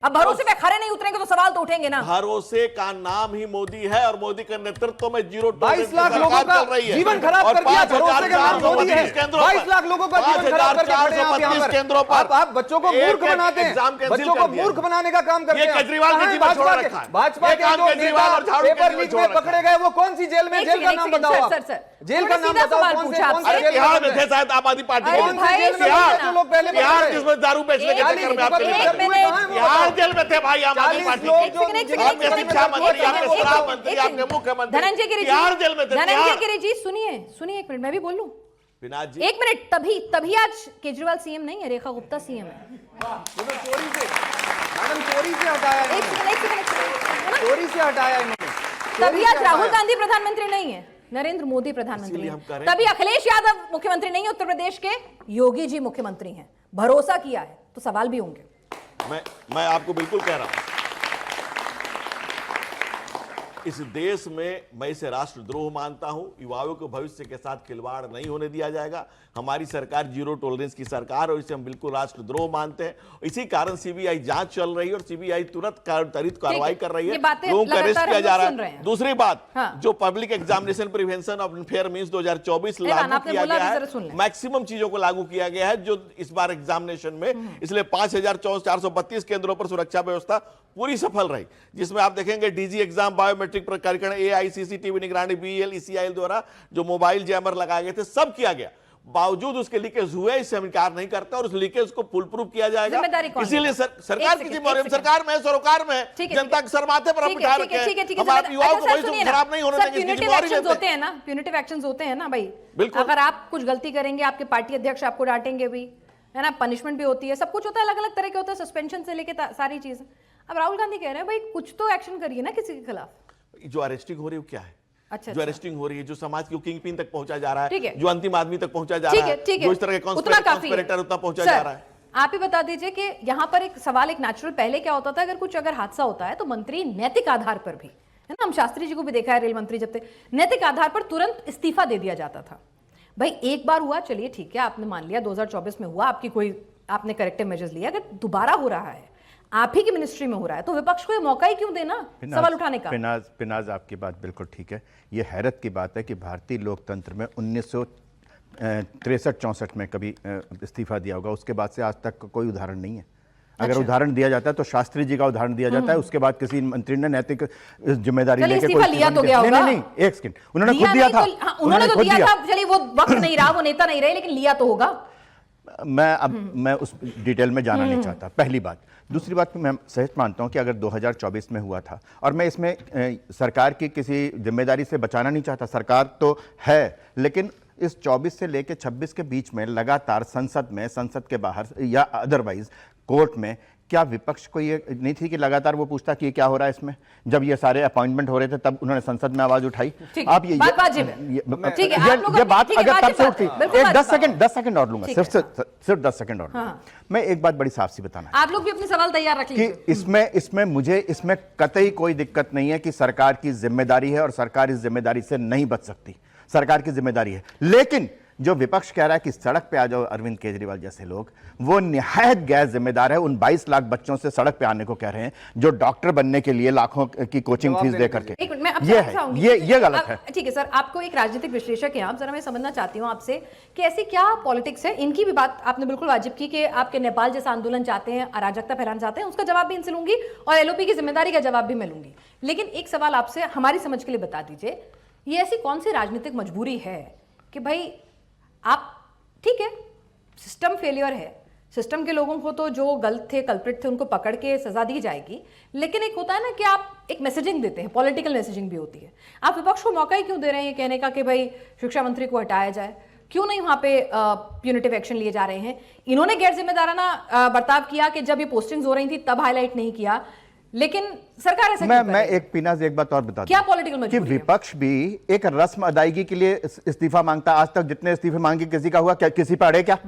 अब भरोसे पे खरे नहीं उतरेंगे तो सवाल तो उठेंगे ना। भरोसे का नाम ही मोदी है और मोदी के नेतृत्व में 22 लाख लोगों का जीवन खराब कर दिया। भरोसे का नाम मोदी है। 22 लाख लोगों का जीवन खराब करके खड़े हैं आप यहाँ पर। आप बच्चों को मूर्ख बनाते हैं, बच्चों को मूर्ख बनाने का काम करते हैं। केजरीवाल ने जीवन छोड़ रखा है। भाजपा के जो नेता पेपर लीक में पकड़े गए वो कौन सी जेल में? जेल का नाम बताओ आप, जेल का नाम बताओ। कौन से बिहार में थे शायद आम आदमी पार्टी जो लोग पहले बिहार जिसमें दारू बेचने के चक्कर में आपके बिहार जेल में थे भाई आम आदमी पार्टी आपके शिक्षा मंत्री, आपके शराब मंत्री, आपके मुख्यमंत्री धनंजय गिरी बिहार जेल में थे। धनंजय गिरी जी सुनिए एक मिनट, मैं भी बोल लूं विनाश जी, एक मिनट। तभी आज केजरीवाल सीएम नहीं है, रेखा गुप्ता सीएम है। चोरी से हटाया, चोरी से हटाया इन्होंने। तभी आज राहुल गांधी प्रधानमंत्री नहीं है, नरेंद्र मोदी प्रधानमंत्री है। तभी अखिलेश यादव मुख्यमंत्री नहीं है उत्तर प्रदेश के, योगी जी मुख्यमंत्री हैं। भरोसा किया है तो सवाल भी होंगे। मैं आपको बिल्कुल कह रहा हूं, इस देश में मैं इसे राष्ट्रद्रोह मानता हूं। युवाओं के भविष्य के साथ खिलवाड़ नहीं होने दिया जाएगा। हमारी सरकार जीरो टॉलरेंस की सरकार और इसे हम बिल्कुल राष्ट्रद्रोह मानते हैं। इसी कारण सीबीआई जांच चल रही है और सीबीआई तुरंत त्वरित कार्रवाई कर रही है, लोगों को अरेस्ट किया जा रहा है। दूसरी बात, जो public examination prevention of unfair means 2024 लागू किया गया है, मैक्सिमम चीजों को लागू किया गया है जो इस बार एग्जामिनेशन में, इसलिए 5432 केंद्रों पर सुरक्षा व्यवस्था पूरी सफल रही, जिसमें आप देखेंगे डीजी एग्जाम, बायोमेट्रिक प्रकरण, एआई सीसीटीवी निगरानी, बीएल ईसीआईएल द्वारा जो मोबाइल जैमर लगाए गए थे, सब किया गया। बावजूद उसके लीकेज हुए, इससे हम इनकार नहीं करते और उस लीकेज को फुल प्रूफ किया जाएगा। इसीलिए सरकार की जिम्मेदारी, सरकार में सरोकार में जनता के सर माथे पर हम बिठा रखे हैं। हमारे युवाओं को भविष्य खराब नहीं होने देंगे। प्यूनिटिव एक्शंस होते हैं ना भाई। अगर आप कुछ गलती करेंगे, आपके पार्टी अध्यक्ष आपको डांटेंगे भी, है ना, पनिशमेंट भी होती है, सब कुछ होता है, अलग अलग तरह के होता है, सस्पेंशन से लेके सारी चीजें। अब राहुल गांधी कह रहे हैं भाई कुछ तो एक्शन करिए ना किसी के खिलाफ। जो अरेस्टिंग हो रही है क्या है? अच्छा, जो अरेस्टिंग हो रही है, जो समाज के किंग पिन तक पहुंचा जा रहा है, जो अंतिम आदमी तक पहुंचा जा रहा है, जो इस तरह के कॉन्स्पिरेटर उतना पहुंचा जा रहा है। आप ही बता दीजिए कि यहाँ पर एक सवाल, एक नेचुरल, पहले क्या होता था, अगर हादसा होता है तो मंत्री नैतिक आधार पर भी, है ना, हम शास्त्री जी को भी देखा है, रेल मंत्री जब थे, नैतिक आधार पर तुरंत इस्तीफा दे दिया जाता था। भाई एक बार हुआ, चलिए ठीक है, आपने मान लिया 2024 में हुआ, आपने करेक्टिव मेजर्स लिया। अगर दोबारा हो रहा है, आप ही की मिनिस्ट्री में हो रहा है, तो विपक्ष को ये मौका ही क्यों देना सवाल उठाने का? पिनाज आपकी बात बिल्कुल ठीक है। ये हैरत की बात है कि भारतीय लोकतंत्र में 1963-64 में कभी इस्तीफा दिया होगा, उसके बाद से आज तक कोई उदाहरण नहीं है। अगर उदाहरण दिया जाता है तो शास्त्री जी का उदाहरण दिया जाता है, उसके बाद किसी मंत्री ने नैतिक जिम्मेदारी लेके लिया तो गया होगा। नहीं, एक सेकंड, उन्होंने खुद दिया था। उन्होंने तो दिया था, चलिए वो वक्त नहीं रहा, वो नेता नहीं रहे, लेकिन लिया तो होगा। मैं उस डिटेल में जाना नहीं चाहता, पहली बात। दूसरी बात, मैं सहज मानता हूं कि अगर 2024 में हुआ था, और मैं इसमें सरकार की किसी जिम्मेदारी से बचाना नहीं चाहता, सरकार तो है, लेकिन इस 24 से लेकर 26 के बीच में लगातार संसद के बाहर या अदरवाइज कोर्ट में, क्या विपक्ष को ये नहीं थी कि लगातार वो पूछता कि क्या हो रहा है इसमें? जब ये सारे अपॉइंटमेंट हो रहे थे तब उन्होंने संसद में आवाज उठाई। आप ये बात अगर तब से उठती, एक 10 सेकंड और लूंगा, सिर्फ 10 सेकंड और। मैं एक बात बड़ी साफ सी बताना, आप लोग भी अपने सवाल तैयार रख लीजिए कि इसमें कतई कोई दिक्कत नहीं है कि सरकार की जिम्मेदारी है और सरकार इस जिम्मेदारी से नहीं बच सकती, सरकार की जिम्मेदारी है। लेकिन जो विपक्ष कह रहा है कि सड़क पे आ जाओ अरविंद केजरीवाल जैसे लोग, वो निहायत गैर जिम्मेदार है। उन 22 लाख बच्चों से सड़क पे आने को कह रहे हैं जो डॉक्टर बनने के लिए लाखों की कोचिंग फीस दे करके। ये गलत है। ठीक है सर, आपको एक राजनीतिक विश्लेषक है आप, जरा मैं समझना चाहती हूँ आपसे कि ऐसी क्या पॉलिटिक्स है। इनकी भी बात आपने बिल्कुल वाजिब की कि आपके नेपाल जैसा आंदोलन चाहते हैं, अराजकता फैलाना चाहते हैं, उसका जवाब भी इनसे लूंगी और एलओपी की जिम्मेदारी का जवाब भी मैं लूंगी। लेकिन एक सवाल आपसे हमारी समझ के लिए बता दीजिए, ये ऐसी कौन सी राजनीतिक मजबूरी है कि भाई आप, ठीक है सिस्टम फेलियर है, सिस्टम के लोगों को तो जो गलत थे, कल्प्रिट थे, उनको पकड़ के सजा दी जाएगी, लेकिन एक होता है ना कि आप एक मैसेजिंग देते हैं, पॉलिटिकल मैसेजिंग भी होती है। आप विपक्ष को मौका ही क्यों दे रहे हैं कहने का कि भाई शिक्षा मंत्री को हटाया जाए? क्यों नहीं वहां पे प्यूनिटिव एक्शन लिए जा रहे हैं? इन्होंने गैर जिम्मेदाराना बर्ताव किया कि जब ये पोस्टिंग्स हो रही थी तब हाईलाइट नहीं किया, लेकिन सरकार ऐसे मैं एक बात और बता दूं, क्या पॉलिटिकल कि विपक्ष भी एक रस्म अदायगी के लिए इस्तीफा मांगता। आज तक जितने इस्तीफे मांगे किसी का हुआ क्या? किसी पर अड़े क्या?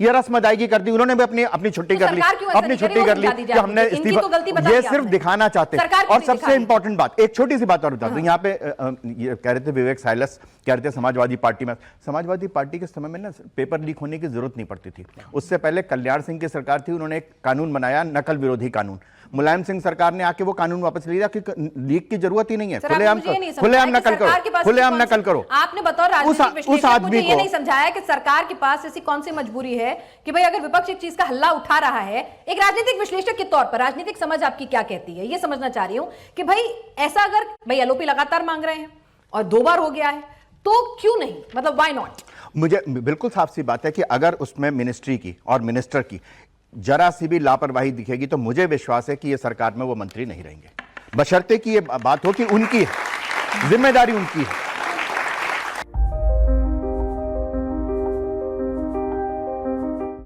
ये रस्म अदायगी कर दी, उन्होंने भी अपनी अपनी छुट्टी कर ली, अपनी छुट्टी कर ली कि हमने इस्तीफा, ये सिर्फ दिखाना चाहते हैं। और सबसे इंपॉर्टेंट बात, एक छोटी सी बात और बता दूं, यहाँ पे ये कह रहे थे विवेक साइलस, कह रहे थे समाजवादी पार्टी में, समाजवादी पार्टी के समय में ना पेपर लीक होने की जरूरत नहीं पड़ती थी। उससे पहले कल्याण सिंह की सरकार थी, उन्होंने एक कानून बनाया, नकल विरोधी कानून। मुलायम सिंह सरकार ने आके वो कानून वापस ले लिया कि लीक की जरूरत ही नहीं है, खुलेआम नकल करो, खुलेआम नकल करो। आपने बतौर राजनीतिक विश्लेषक मुझे ये नहीं समझाया कि सरकार के पास ऐसी कौन सी मजबूरी है कि भाई अगर विपक्ष एक चीज का हल्ला उठा रहा है, एक राजनीतिक विश्लेषक के तौर पर राजनीतिक समझ आपकी क्या कहती है, ये समझना चाह रही हूं कि भाई ऐसा अगर भाई एलओपी लगातार मांग रहे हैं और 2 बार हो गया है तो क्यों नहीं, मतलब व्हाई नॉट? मुझे बिल्कुल साफ सी बात है कि अगर उसमें मिनिस्ट्री की और मिनिस्टर की जरा सी भी लापरवाही दिखेगी तो मुझे विश्वास है कि ये सरकार में वो मंत्री नहीं रहेंगे, बशर्ते कि ये बात हो कि उनकी है, जिम्मेदारी उनकी है।